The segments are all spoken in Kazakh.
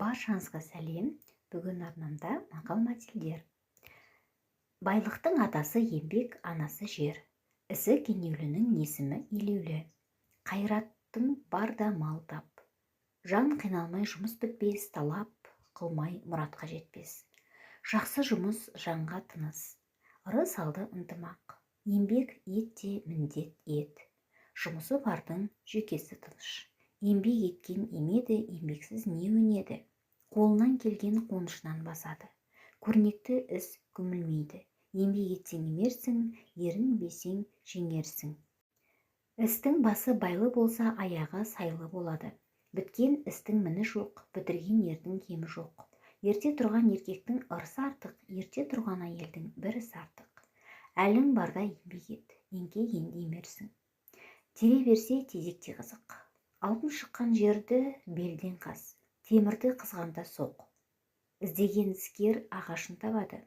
Баршаңызға сәлем. Бүгін арнамда мақал-мәтелдер. Байлықтың атасы еңбек, анасы жер. Ісі кенеулінің есімі елеулі. Қайраттың бар да мал тап. Жан қиналмай жұмыс бітпес, талап қылмай мұратқа жетпес. Жақсы жұмыс жанға тыныс. Ырыс алды ынтымақ. Еңбек етте міндет ет. Жұмысы бардың жүйкесі тыныш. Еңбек еткен емеді, еңбексіз не өнеді. Қолынан келген қонышынан басады. Көрнекті іс көмілмейді. Еңбек етсең емерсің, ерінбесең жеңерсің. Істің басы байлы болса, аяғы сайлы болады. Біткен істің міні жоқ, бітірген ердің кемі жоқ. Ерте тұрған еркектің ырысы артық, ерте тұрған әйелдің бір ісі артық. Әлің барда еңбек ет, еңкейгенде емерсің. Тере берсе тезекте қызық. Алтын шыққан жерді белден қас, темірді қызғанда соқ. Іздеген іскер ағашын табады.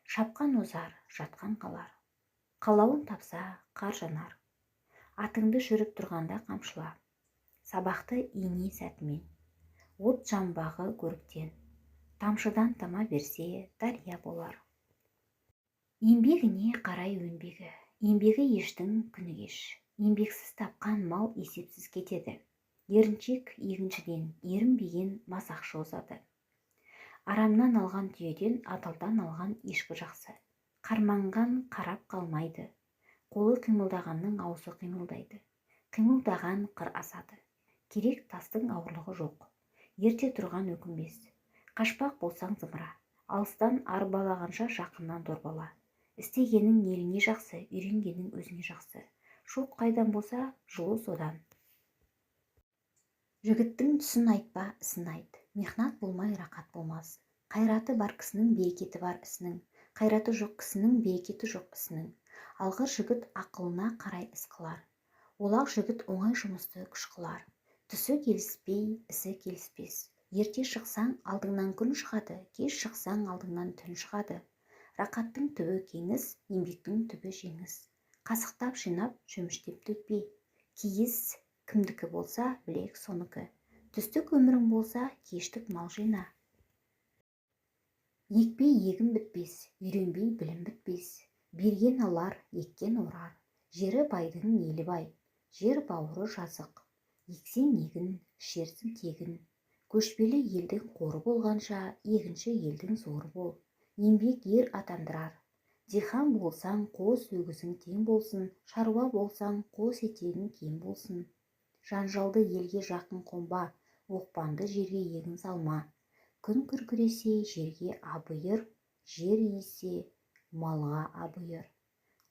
Шапқан озар, жатқан қалар. Қалауын тапса қар жанар. Атыңды жүріп тұрғанда қамшыла. Сабақты ине сәтімен. От жамбағы көріктен. Тамшыдан тама берсе дария болар. Еңбегіне қарай өнбегі. Еңбегі ештің күні кеш. Еңбексіз тапқан мал есепсіз кетеді. Еріншек егіншіден, ерінбеген масақшы озады. Арамнан алған түйеден, адалдан алған ешкі жақсы. Қарманған қарап қалмайды. Қолы қимылдағанның аузы қимылдайды. Қимылдаған қыр асады. Керек тастың ауырлығы жоқ. Ерте тұрған өкінбес. Қашпақ болсаң зымыра. Алыстан арбалағанша жақыннан дорбала. Істегенің еліңе жақсы, үйренгенің өзіңе жақсы. Шоқ қайдан болса, жылу содан. Жігіттің түсін айтпа, ісін айт. Мехнат болмай рақат болмас. Қайраты бар кісінің берекеті бар ісінің. Қайраты жоқ кісінің берекеті жоқ ісінің. Алғыр жігіт ақылына қарай іс қылар. Олақ жігіт оңай жұмысты күш қылар. Түсі келіспей, ісі келіспес. Ерте шықсаң алдыңнан күн шығады, кеш шықсаң алдыңнан түн шығады. Рақаттың түбі кеңіс, еңбектің түбі жеңіс. Қасықтап жинап, шөміштеп төкпей. Киіз кімдікі болса, білек соныкі. Түстік өмірің болса, кештік мал жина. Екпей егін бітпес, үйренбей білім бітпес. Берген алар, еккен орар. Жері байдың елі бай. Жер бауыры жазық. Ексең егін, ішерсің тегін. Көшпелі елдің қоры болғанша, егінші елдің зоры бол. Еңбек ер атандырар. Дихан болсаң, қос өгізің тең болсын, шаруа болсаң, қос етегің кем болсын. Жанжалды елге жақын қонба, оқпанды жерге егін салма. Күн күркіресе жерге абыйыр, жер иісе малға абыйыр.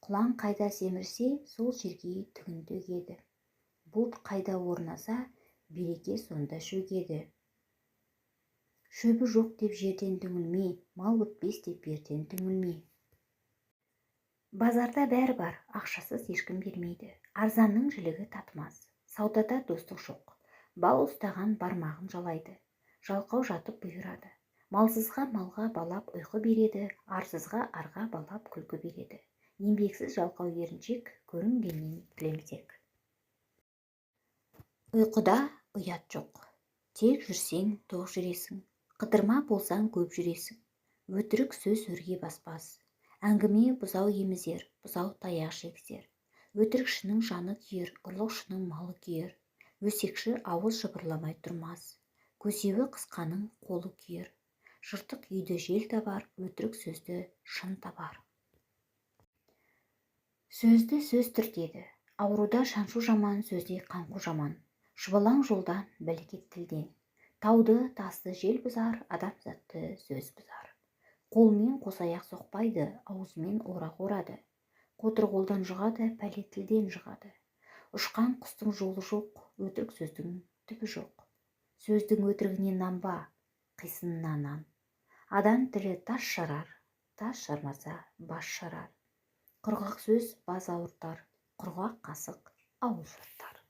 Құлан қайда семірсе, сол жерге түгін төгеді. Бұлт қайда орнаса, береке сонда шөгеді. Шөбі жоқ деп жерден түңілме, мал бітпес деп ертен түңілме. Базарда бәрі бар, ақшасыз ешкім бермейді. Арзанның жілігі татымас. Саудада достық жоқ. Бал ұстаған бармағын жалайды. Жалқау жатып бұйырады. Малсызға малға балап ұйқы береді, арсызға арға балап күлкі береді. Еңбексіз жалқау еріншек, көрінгеннен тілемсек. Ұйқыда ұят жоқ. Тек жүрсең, тоқ жүресің. Қыдырма болсаң көп жүресің. Өтірік сөз өрге баспас. Әңгіме бұзау емізер, бұзау таяқ жегізер. Өтірікшінің жаны күйер, ұрлықшының малы күйер. Өсекші ауыз жыбырламай тұрмас. Көсеуі қысқаның қолы күйер. Жыртық үйді жел табар, өтірік сөзді шын табар. Сөзді сөз түртеді. Ауруда шаншу жаман, сөзде қаңқу жаман. Шұбалаң жолдан, бәлекет тілден. Тауды, тасты жел бұзар, адамзатты сөз бұзар. Қолмен қосаяқ соқпайды, аузымен орақ орады. Қотыр қолдан жұғады, пәле тілден жұғады. Ұшқан құстың жолы жоқ, өтірік сөздің түбі жоқ. Сөздің өтірігінен нанба, қисынынан нан. Адам тілі тас жарар, тас жармаса бас жарар. Құрғақ сөз баз ауыртар, құрғақ қасық ауыз жыртар.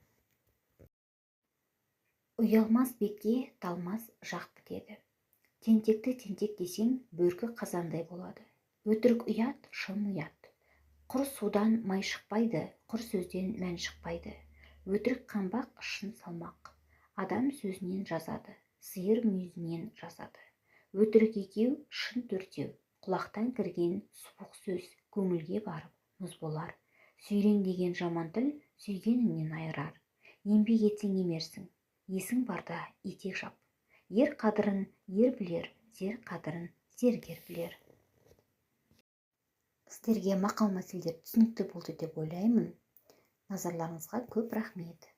Ұялмас бекке талмас жақ бітеді. Тентекті тентек десең, бөркі қазандай болады. Өтірік ұят, шын ұят. Құр судан май шықпайды, құр сөзден мән шықпайды. Өтірік қанбақ, шын салмақ. Адам сөзінен жазады, сиыр мүйізінен жасады. Өтірік екеу, шын төртеу, құлақтан кірген суық сөз көңілге барып мұз болар. Сүйрен деген жаман тіл сүйгеніңнен айырар. Еңбек етсең емерсің, есің барда етек жап. Ер қадірін ер білер, зер қадірін зергер білер. Сіздерге мақал-мәтелдер түсінікті болды деп ойлаймын. Назарларыңызға көп рахмет.